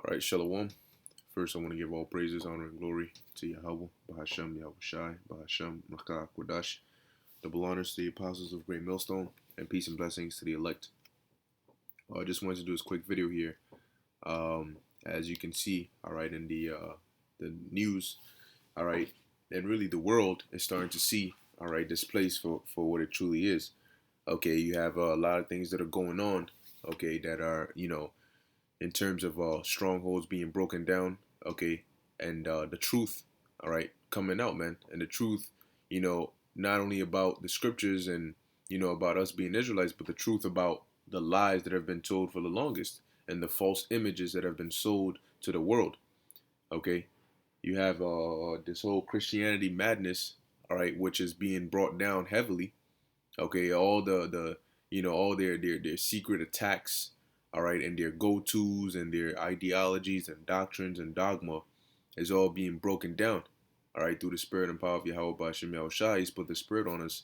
All right, Shalom. First, I want to give all praises, honor, and glory to Yahweh, Bahashem, Yahweh Shai, Bahashem, Makah, Kodash. Double honors to the apostles of Great Millstone, and peace and blessings to the elect. I just wanted to do this quick video here. As you can see, all right, in the news, all right, and really the world is starting to see, all right, this place for what it truly is. Okay, you have a lot of things that are going on, okay, that are, in terms of strongholds being broken down, okay, and the truth, all right, coming out, man, and the truth, not only about the scriptures and about us being Israelites, but the truth about the lies that have been told for the longest and the false images that have been sold to the world. Okay, you have this whole Christianity madness, all right, which is being brought down heavily. Okay, all the all their secret attacks, all right, and their go-tos and their ideologies and doctrines and dogma is all being broken down, all right, through the spirit and power of Yahweh Ba'Shem Yahweh Shai. He's put the spirit on us,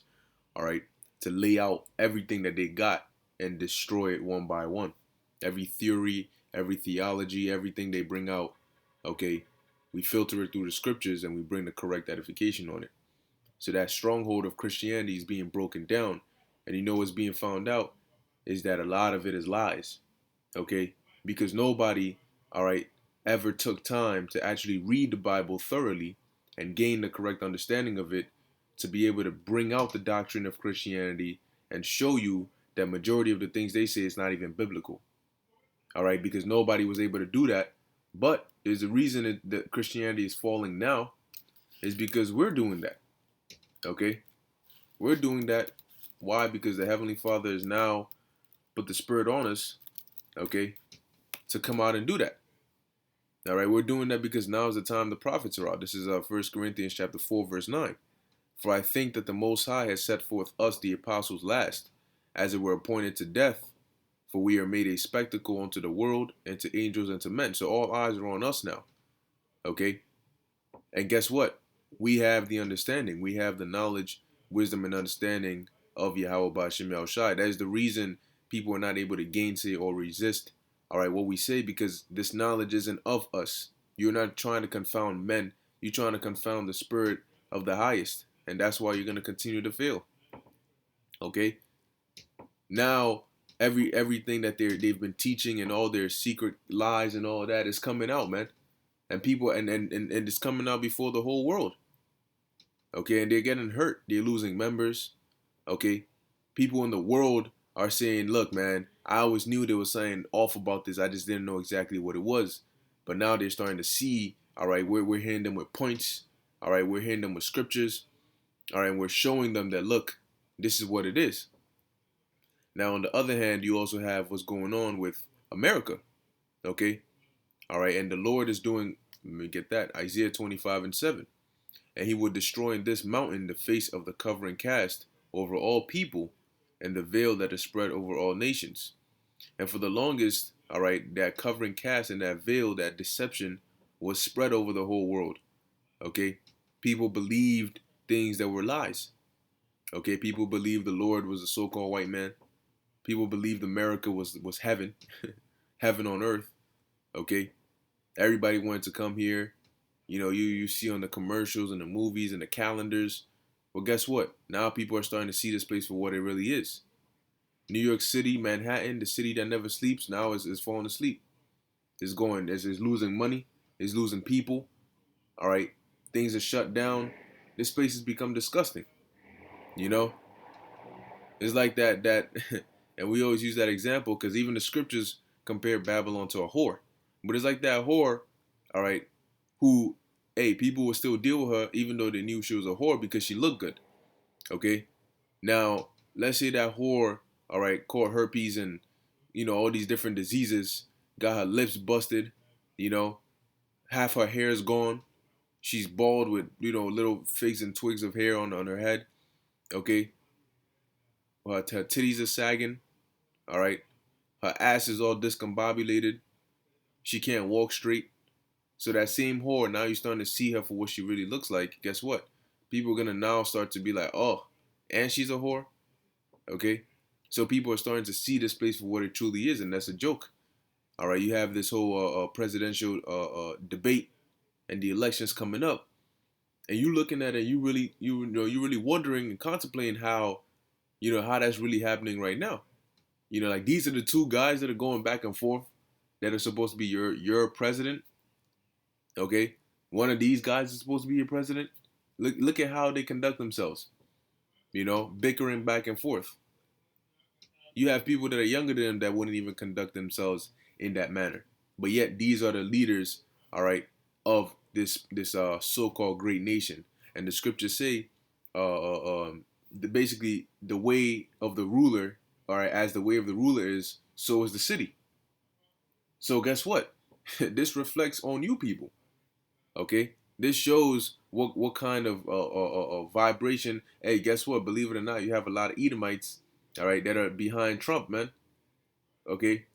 all right, to lay out everything that they got and destroy it one by one. Every theory, every theology, everything they bring out, okay, we filter it through the scriptures and we bring the correct edification on it. So that stronghold of Christianity is being broken down. And what's being found out is that a lot of it is lies. Okay? Because nobody, all right, ever took time to actually read the Bible thoroughly and gain the correct understanding of it to be able to bring out the doctrine of Christianity and show you that majority of the things they say is not even biblical. All right? Because nobody was able to do that. But there's a reason that Christianity is falling now is because we're doing that. Okay? We're doing that. Why? Because the Heavenly Father has now put the Spirit on us, okay, to come out and do that. All right, we're doing that because now is the time the prophets are out. This is 1 Corinthians chapter 4, verse 9. For I think that the Most High has set forth us, the apostles, last, as it were appointed to death, for we are made a spectacle unto the world, and to angels, and to men. So all eyes are on us now, okay? And guess what? We have the understanding. We have the knowledge, wisdom, and understanding of Yahweh Ba'Shem Yahweh Shai. That is the reason people are not able to gainsay or resist, all right, what we say, because this knowledge isn't of us. You're not trying to confound men. You're trying to confound the spirit of the highest. And that's why you're going to continue to fail. Okay? Now, everything that they've been teaching and all their secret lies and all that is coming out, man. And people and it's coming out before the whole world. Okay, and they're getting hurt. They're losing members. Okay, people in the world are saying, look, man, I always knew there was something off about this. I just didn't know exactly what it was. But now they're starting to see, all right, we're hitting them with points. All right, we're hitting them with scriptures. All right, and we're showing them that, look, this is what it is. Now, on the other hand, you also have what's going on with America. Okay, all right, and the Lord is doing, let me get that, Isaiah 25:7. And he will destroy in this mountain the face of the covering cast over all people, and the veil that is spread over all nations. And for the longest, all right, that covering cast and that veil, that deception was spread over the whole world. Okay, people believed things that were lies. Okay, people believed the Lord was a so-called white man. People believed America was heaven, heaven on earth. Okay, everybody wanted to come here. You see on the commercials and the movies and the calendars. Well, guess what? Now people are starting to see this place for what it really is. New York City, Manhattan, the city that never sleeps, now is falling asleep. It's losing money. It's losing people. All right. Things are shut down. This place has become disgusting. You know? It's like that and we always use that example because even the scriptures compare Babylon to a whore. But it's like that whore, all right, who, hey, people would still deal with her even though they knew she was a whore because she looked good. Okay? Now, let's say that whore, all right, caught herpes and, all these different diseases, got her lips busted, half her hair is gone. She's bald with, little figs and twigs of hair on her head. Okay? Her titties are sagging. All right? Her ass is all discombobulated. She can't walk straight. So that same whore, now you're starting to see her for what she really looks like. Guess what? People are going to now start to be like, oh, and she's a whore? Okay? So people are starting to see this place for what it truly is, and that's a joke. All right, you have this whole presidential debate and the elections coming up, and you looking at it, you really wondering and contemplating how how that's really happening right now. Like these are the two guys that are going back and forth that are supposed to be your president. Okay, one of these guys is supposed to be your president. Look at how they conduct themselves. Bickering back and forth. You have people that are younger than them that wouldn't even conduct themselves in that manner. But yet these are the leaders, all right, of this so-called great nation. And the scriptures say, basically the way of the ruler, all right, as the way of the ruler is, so is the city. So guess what? This reflects on you people. Okay, this shows what kind of vibration. Hey, guess what? Believe it or not, you have a lot of Edomites, all right, that are behind Trump, man. Okay,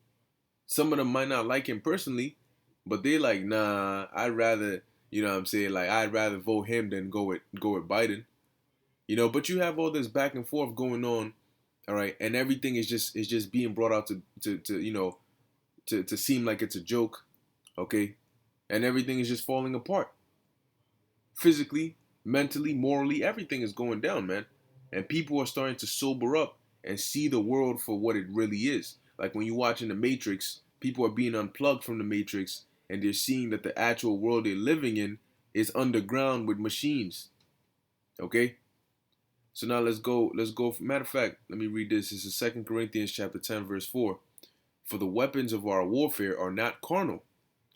some of them might not like him personally, but they like, nah, I'd rather, what I'm saying, like I'd rather vote him than go with Biden. But you have all this back and forth going on, all right, and everything is just being brought out to seem like it's a joke, okay, and everything is just falling apart. Physically, mentally, morally, everything is going down, man. And people are starting to sober up and see the world for what it really is. Like when you watch in the Matrix, people are being unplugged from the Matrix and they're seeing that the actual world they're living in is underground with machines. Okay? So now let's go. Matter of fact, let me read this. This is 2 Corinthians chapter 10, verse 4. For the weapons of our warfare are not carnal.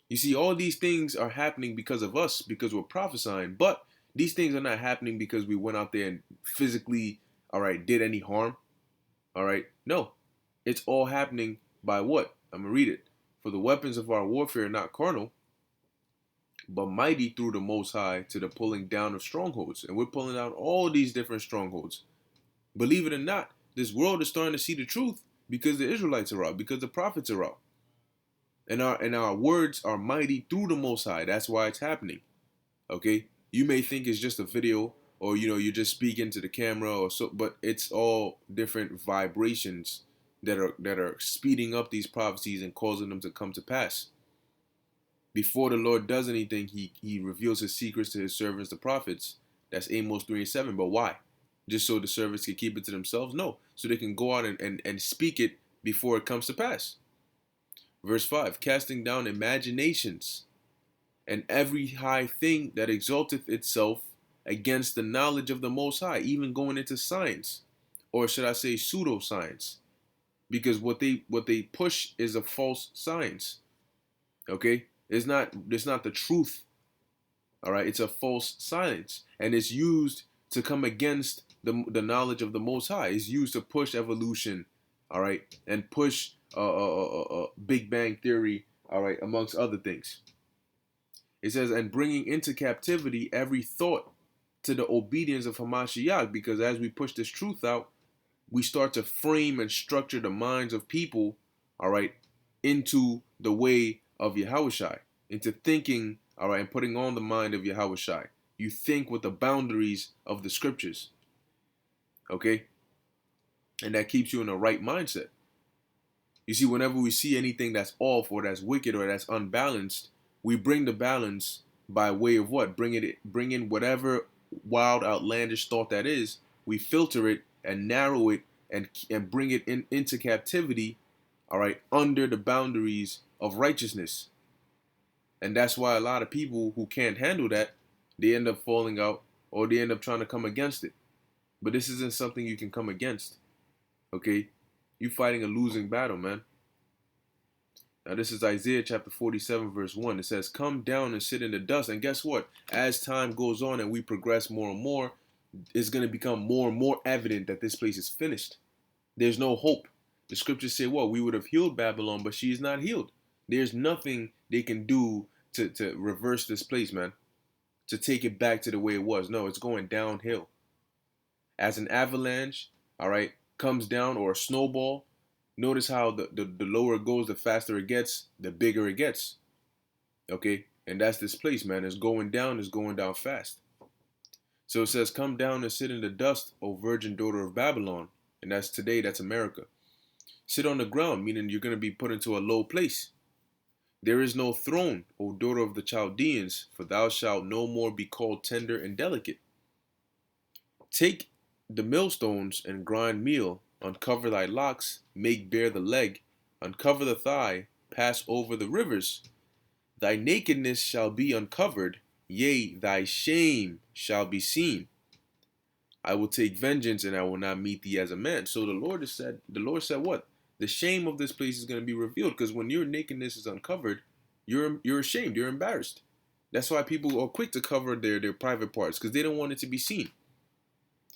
You see, all these things are happening because of us, because we're prophesying. But these things are not happening because we went out there and physically, all right, did any harm. All right. No, it's all happening by what? I'm going to read it. For the weapons of our warfare are not carnal, but mighty through the Most High to the pulling down of strongholds. And we're pulling down all these different strongholds. Believe it or not, this world is starting to see the truth because the Israelites are out, because the prophets are out. And our words are mighty through the Most High. That's why it's happening. Okay? You may think it's just a video or you're just speaking to the camera or so, but it's all different vibrations that are speeding up these prophecies and causing them to come to pass. Before the Lord does anything, he reveals his secrets to his servants, the prophets. That's Amos 3 and 7. But why? Just so the servants can keep it to themselves? No. So they can go out and speak it before it comes to pass. Verse 5, casting down imaginations and every high thing that exalteth itself against the knowledge of the Most High, even going into science, or should I say pseudoscience, because what they push is a false science. Okay, it's not the truth. All right, it's a false science, and it's used to come against the knowledge of the Most High. It's used to push evolution. All right, and push Big Bang Theory. All right, amongst other things. It says, and bringing into captivity every thought to the obedience of Hamashiach, because as we push this truth out, we start to frame and structure the minds of people, all right, into the way of Yahushai, into thinking, all right, and putting on the mind of Yahushai. You think with the boundaries of the scriptures, okay? And that keeps you in the right mindset. You see, whenever we see anything that's off or that's wicked or that's unbalanced, we bring the balance by way of what? Bring in whatever wild, outlandish thought that is. We filter it and narrow it and bring it into captivity, all right, under the boundaries of righteousness. And that's why a lot of people who can't handle that, they end up falling out or they end up trying to come against it. But this isn't something you can come against, okay? You're fighting a losing battle, man. Now this is Isaiah chapter 47 verse 1. It says, come down and sit in the dust. And guess what? As time goes on and we progress more and more, it's going to become more and more evident that this place is finished. There's no hope. The scriptures say, well, we would have healed Babylon, but she is not healed. There's nothing they can do to reverse this place, man. To take it back to the way it was. No, it's going downhill. As an avalanche, all right, comes down, or a snowball, notice how the lower it goes, the faster it gets, the bigger it gets. Okay? And that's this place, man. It's going down fast. So it says, come down and sit in the dust, O virgin daughter of Babylon. And that's today, that's America. Sit on the ground, meaning you're going to be put into a low place. There is no throne, O daughter of the Chaldeans, for thou shalt no more be called tender and delicate. Take the millstones and grind meal, uncover thy locks, make bare the leg, uncover the thigh, pass over the rivers. Thy nakedness shall be uncovered, yea, thy shame shall be seen. I will take vengeance and I will not meet thee as a man. So the Lord said what? The shame of this place is going to be revealed, because when your nakedness is uncovered, you're ashamed, you're embarrassed. That's why people are quick to cover their private parts, because they don't want it to be seen.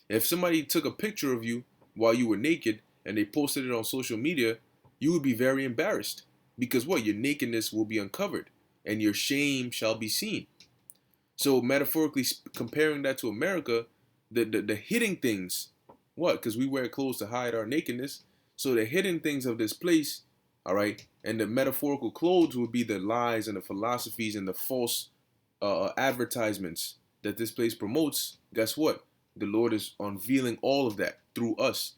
If somebody took a picture of you while you were naked and they posted it on social media, you would be very embarrassed, because what? Your nakedness will be uncovered and your shame shall be seen. So metaphorically comparing that to America, the hidden things, what? Because we wear clothes to hide our nakedness. So the hidden things of this place, all right, and the metaphorical clothes would be the lies and the philosophies and the false advertisements that this place promotes. Guess what? The Lord is unveiling all of that through us.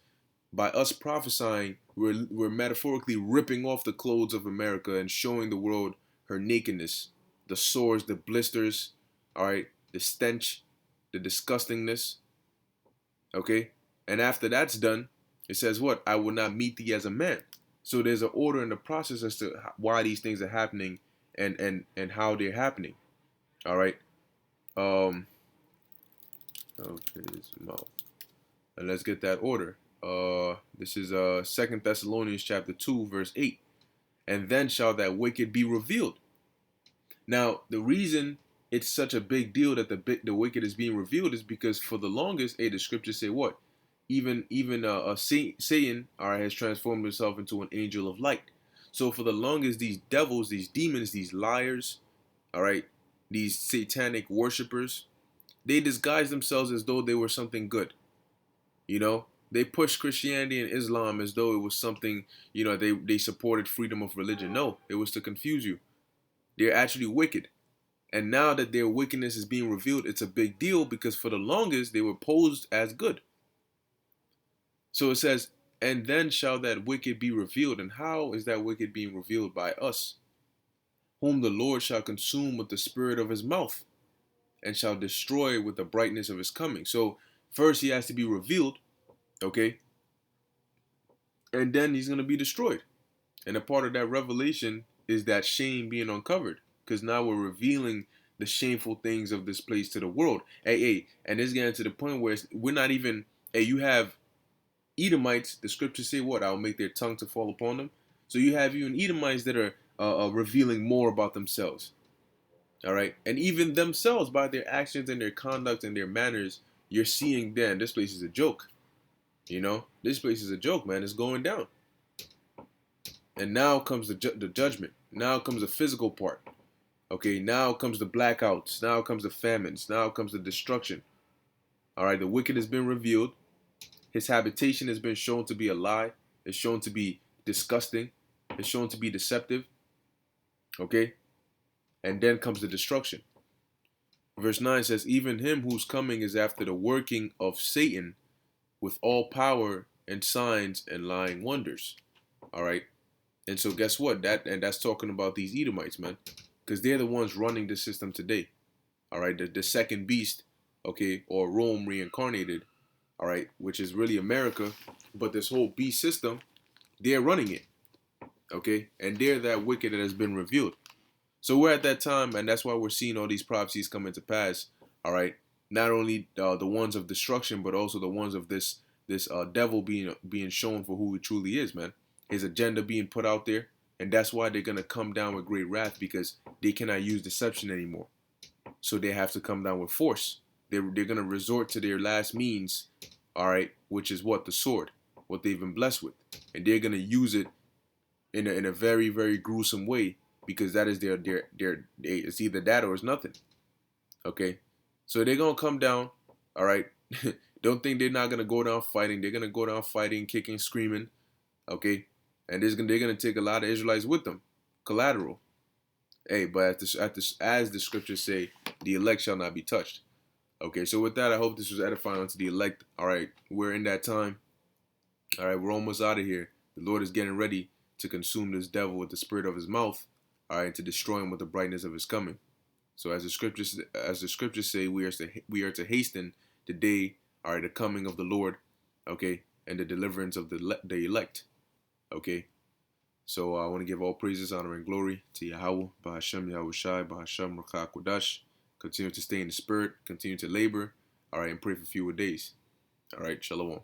By us prophesying, we're metaphorically ripping off the clothes of America and showing the world her nakedness, the sores, the blisters, all right, the stench, the disgustingness, okay? And after that's done, it says what? I will not meet thee as a man. So there's an order in the process as to why these things are happening and how they're happening, all right? Okay, his mouth. And let's get that order. This is 2 Thessalonians chapter 2, verse 8. And then shall that wicked be revealed. Now, the reason it's such a big deal that the wicked is being revealed is because for the longest, the scriptures say what? Even Satan, all right, has transformed himself into an angel of light. So for the longest, these devils, these demons, these liars, all right, these satanic worshipers, they disguise themselves as though they were something good. You know, they pushed Christianity and Islam as though it was something, they supported freedom of religion. No, it was to confuse you. They're actually wicked. And now that their wickedness is being revealed, it's a big deal, because for the longest they were posed as good. So it says, and then shall that wicked be revealed. And how is that wicked being revealed? By us, whom the Lord shall consume with the spirit of his mouth, and shall destroy with the brightness of his coming. So first he has to be revealed, okay? And then he's going to be destroyed. And a part of that revelation is that shame being uncovered, because now we're revealing the shameful things of this place to the world. Hey, and it's getting to the point where we're not even, you have Edomites, the scriptures say what? I'll make their tongue to fall upon them. So you have even Edomites that are revealing more about themselves. All right. And even themselves, by their actions and their conduct and their manners, you're seeing, then this place is a joke. This place is a joke, man. It's going down. And now comes the judgment. Now comes the physical part. Okay, now comes the blackouts. Now comes the famines. Now comes the destruction. All right, the wicked has been revealed. His habitation has been shown to be a lie. It's shown to be disgusting. It's shown to be deceptive. Okay, and then comes the destruction. Verse 9 says, even him whose coming is after the working of Satan with all power and signs and lying wonders. All right. And so guess what? That's talking about these Edomites, man, because they're the ones running the system today. All right, the second beast, okay, or Rome reincarnated, all right, which is really America, but this whole beast system, they're running it, okay, and they're that wicked that has been revealed. So we're at that time, and that's why we're seeing all these prophecies come into pass. All right, not only the ones of destruction, but also the ones of this devil being shown for who he truly is, man. His agenda being put out there, and that's why they're gonna come down with great wrath, because they cannot use deception anymore. So they have to come down with force. They're gonna resort to their last means, all right, which is what? The sword, what they've been blessed with, and they're gonna use it in a very, very gruesome way, because that is their it's either that or it's nothing. Okay, so they're gonna come down, all right. Don't think they're not gonna go down fighting. They're gonna go down fighting, kicking, screaming. Okay, and they're gonna take a lot of Israelites with them, collateral. Hey, but as the scriptures say, the elect shall not be touched. Okay, so with that, I hope this was edifying unto the elect. All right, we're in that time. All right, we're almost out of here. The Lord is getting ready to consume this devil with the spirit of his mouth. all right, and to destroy him with the brightness of his coming. So as the scriptures say, we are to hasten the day, all right, the coming of the Lord, okay, and the deliverance of the elect, okay. So I want to give all praises, honor, and glory to Yahweh, Bahashem, Yahweh Shai, Bahashem, Rakah, Kodash. Continue to stay in the spirit, continue to labor, all right, and pray for fewer days. All right, Shalom.